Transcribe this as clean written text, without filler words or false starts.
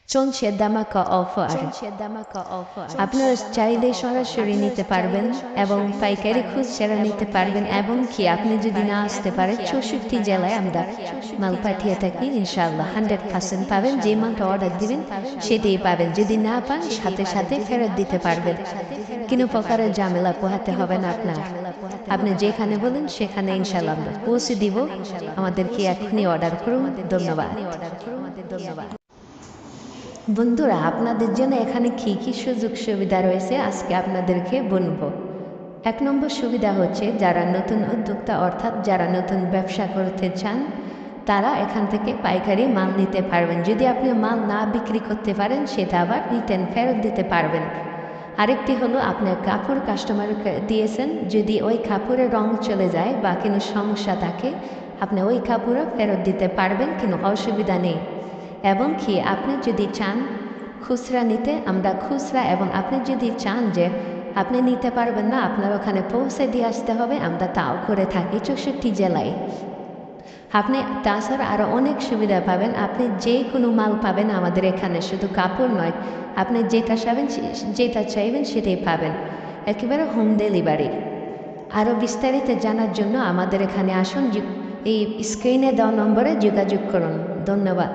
চলছে ধামাকা অফার। আপনারা চাইলে সরাসরি নিতে পারবেন এবং পাইকারি খুচরা নিতে পারবেন, এবং কি আপনি যদি না আসতে পারেন 64 জেলায় আমরা মাল পাঠিয়ে থাকি। ইনশাআল্লাহ 100% পাবেন। যে মালটা অর্ডার দিবেন সেটাই পাবেন। যদি না পান সাথে সাথে ফেরত দিতে পারবেন। কোনো প্রকারের ঝামেলা পোহাতে হবে না আপনার। আপনি যেখানে বলেন সেখানে ইনশাআল্লাহ আমরা পৌঁছে দিব। আমাদেরকে এখনই অর্ডার করুন। ধন্যবাদ। বন্ধুরা, আপনাদের জন্য এখানে কী কী সুযোগ সুবিধা রয়েছে আজকে আপনাদেরকে বলবো। 1 নম্বর সুবিধা হচ্ছে যারা নতুন উদ্যোক্তা অর্থাৎ যারা নতুন ব্যবসা করতে চান তারা এখান থেকে পাইকারি মাল নিতে পারবেন। যদি আপনি মাল না বিক্রি করতে পারেন সেটা আবার রিটার্ন ফেরত দিতে পারবেন। আরেকটি হলো আপনার কাপড় কাস্টমারকে দিয়েছেন, যদি ওই কাপড়ের রং চলে যায় বা কোনো সমস্যা থাকে আপনি ওই কাপড়ও ফেরত দিতে পারবেন, কোনো অসুবিধা নেই। এবং কি আপনি যদি চান খুচরা নিতে আমরা খুচরা, এবং আপনি যদি চান যে আপনি নিতে পারবেন না আপনার ওখানে পৌঁছে দিয়ে আসতে হবে, আমরা তাও করে থাকি 64 জেলায়। আপনি তাছাড়া আরও অনেক সুবিধা পাবেন। আপনি যে কোনো মাল পাবেন আমাদের এখানে, শুধু কাপড় নয়, আপনি যেটা চাইবেন সেটাই পাবেন, একেবারে হোম ডেলিভারি। আরও বিস্তারিত জানার জন্য আমাদের এখানে আসুন, এই স্ক্রিনে দেওয়া নম্বরে যোগাযোগ করুন। ধন্যবাদ।